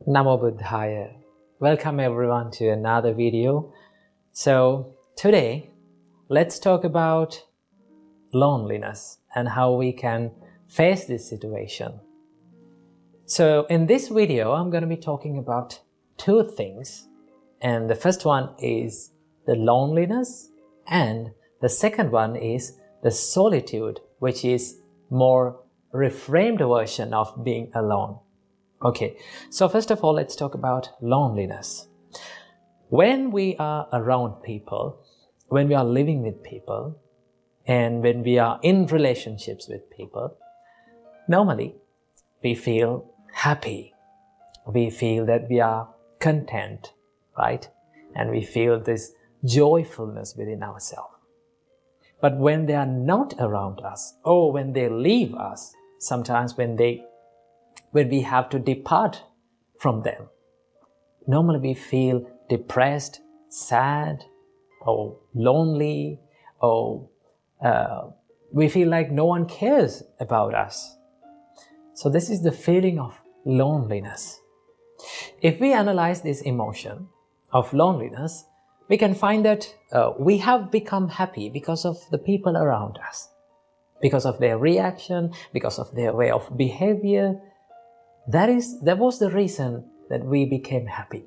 Namo Buddhaya. Welcome everyone to another video. So today, let's talk about loneliness and how we can face this situation. So in this video, I'm going to be talking about two things. And the first one is the loneliness, and the second one is the solitude, which is more reframed version of being alone. Okay, so first of all, let's talk about loneliness. When we are around people, when we are living with people, and when we are in relationships with people, normally we feel happy. We feel that we are content, right? And we feel this joyfulness within ourselves. But when they are not around us, or when they leave us, sometimes when we have to depart from them, normally we feel depressed, sad, or lonely, or we feel like no one cares about us. So this is the feeling of loneliness. If we analyze this emotion of loneliness, we can find that we have become happy because of the people around us, because of their reaction, because of their way of behavior. That was the reason that we became happy.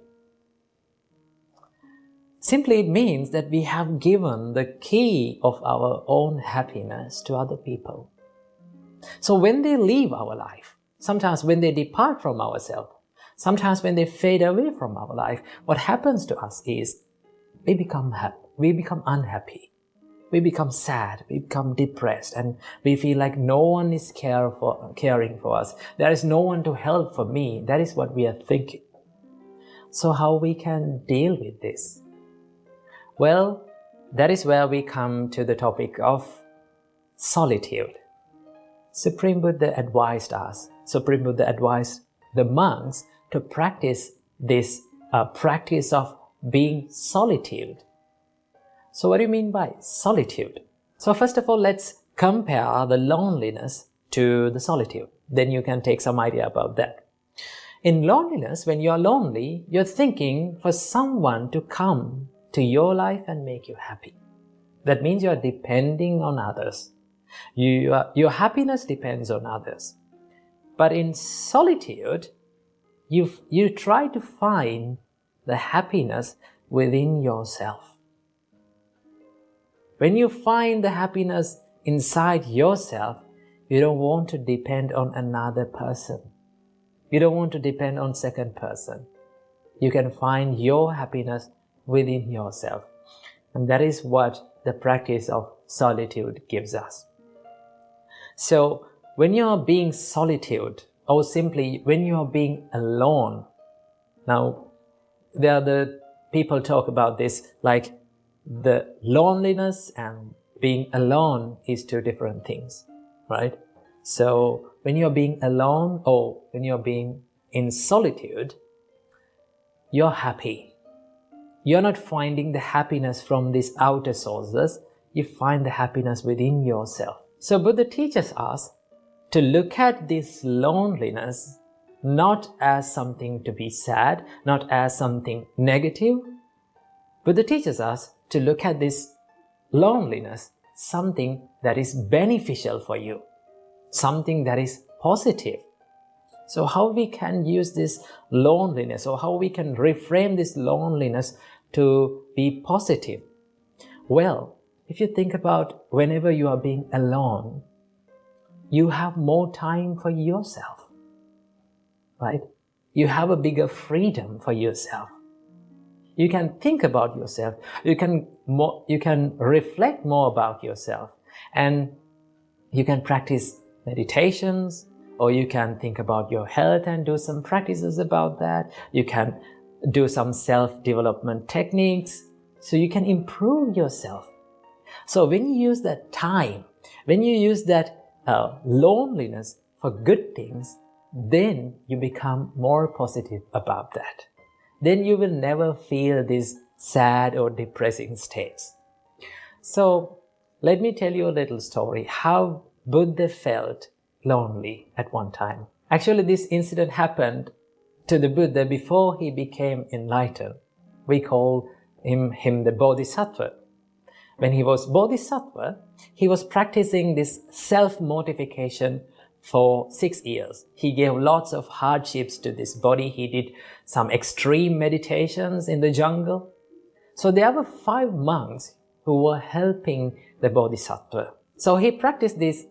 Simply it means that we have given the key of our own happiness to other people. So when they leave our life, sometimes when they depart from ourselves, sometimes when they fade away from our life, what happens to us is we become unhappy. We become sad, we become depressed, and we feel like no one is caring for us. There is no one to help for me. That is what we are thinking. So how we can deal with this? Well, that is where we come to the topic of solitude. Supreme Buddha advised us, Supreme Buddha advised the monks to practice this practice of being solitude. So what do you mean by solitude? So first of all, let's compare the loneliness to the solitude. Then you can take some idea about that. In loneliness, when you are lonely, you're thinking for someone to come to your life and make you happy. That means you are depending on others. Your happiness depends on others. But in solitude, you try to find the happiness within yourself. When you find the happiness inside yourself, you don't want to depend on another person. You don't want to depend on second person. You can find your happiness within yourself. And that is what the practice of solitude gives us. So when you are being solitude, or simply when you are being alone, now there are the people talk about this like the loneliness and being alone is two different things, right? So when you're being alone or when you're being in solitude, you're happy. You're not finding the happiness from these outer sources. You find the happiness within yourself. So Buddha teaches us to look at this loneliness not as something to be sad, not as something negative. Buddha teaches us to look at this loneliness, something that is beneficial for you, something that is positive. So how we can use this loneliness, or how we can reframe this loneliness to be positive? Well, if you think about whenever you are being alone, you have more time for yourself, right? You have a bigger freedom for yourself. You can think about yourself. You can reflect more about yourself, and you can practice meditations, or you can think about your health and do some practices about that. You can do some self-development techniques, so you can improve yourself. So when you use that time, when you use that loneliness for good things, then you become more positive about that. Then you will never feel these sad or depressing states. So let me tell you a little story how Buddha felt lonely at one time. Actually, this incident happened to the Buddha before he became enlightened. We call him the Bodhisattva. When he was Bodhisattva, he was practicing this self-mortification for 6 years. He gave lots of hardships to this body. He did some extreme meditations in the jungle. So there were 5 monks who were helping the Bodhisattva. So he practiced these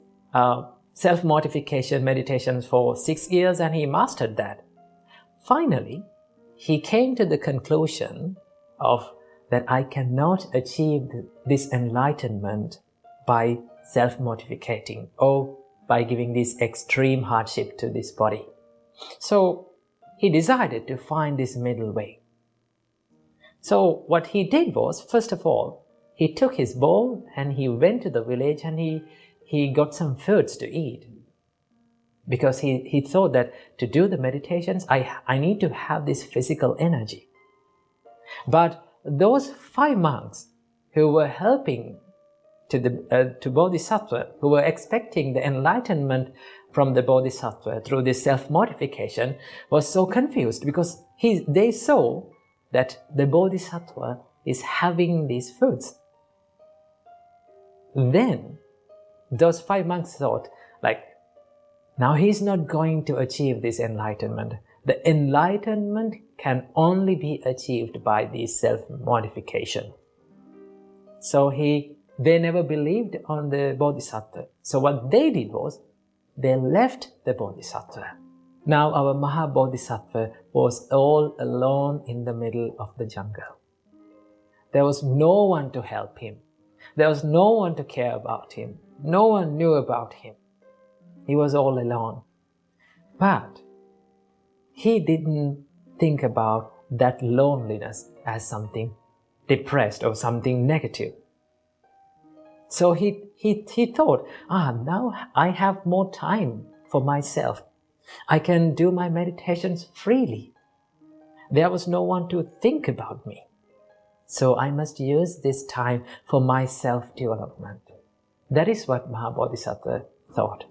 self-mortification meditations for 6 years and he mastered that. Finally, he came to the conclusion of that I cannot achieve this enlightenment by self-mortificating or by giving this extreme hardship to this body. So he decided to find this middle way. So what he did was, first of all, he took his bowl and he went to the village and he got some foods to eat. Because he thought that to do the meditations, I need to have this physical energy. But those 5 monks who were helping to Bodhisattva, who were expecting the enlightenment from the Bodhisattva through this self-mortification, was so confused because they saw that the Bodhisattva is having these foods. Then those 5 monks thought, like, now he's not going to achieve this enlightenment. The enlightenment can only be achieved by this self-mortification. So they never believed on the Bodhisattva. So what they did was, they left the Bodhisattva. Now our Maha Bodhisattva was all alone in the middle of the jungle. There was no one to help him. There was no one to care about him. No one knew about him. He was all alone. But he didn't think about that loneliness as something depressed or something negative. So he thought, now I have more time for myself. I can do my meditations freely. There was no one to think about me. So I must use this time for my self-development. That is what Maha Bodhisattva thought.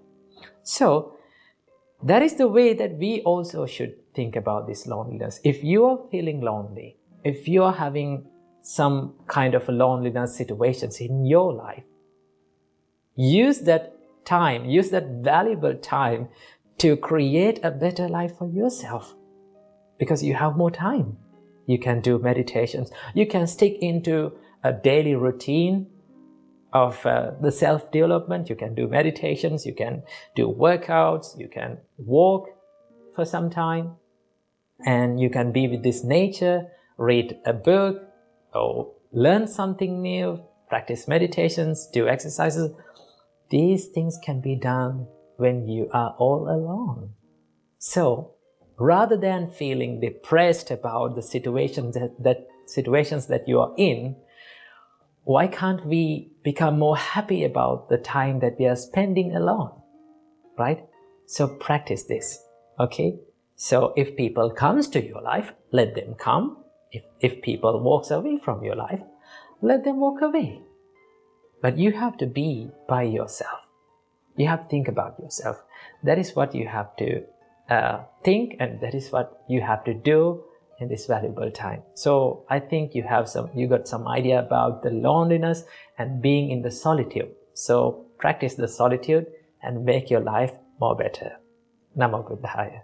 So that is the way that we also should think about this loneliness. If you are feeling lonely, if you are having some kind of loneliness situations in your life, use that time, use that valuable time to create a better life for yourself. Because you have more time. You can do meditations. You can stick into a daily routine of the self-development. You can do meditations. You can do workouts. You can walk for some time. And you can be with this nature, read a book, or learn something new, practice meditations, do exercises. These things can be done when you are all alone. So, rather than feeling depressed about the situations that you are in, why can't we become more happy about the time that we are spending alone, right? So practice this, okay? So if people comes to your life, let them come. If people walks away from your life, let them walk away. But you have to be by yourself. You have to think about yourself. That is what you have to think, and that is what you have to do in this valuable time. So I think you got some idea about the loneliness and being in the solitude. So practice the solitude and make your life more better. Namo Buddhaya.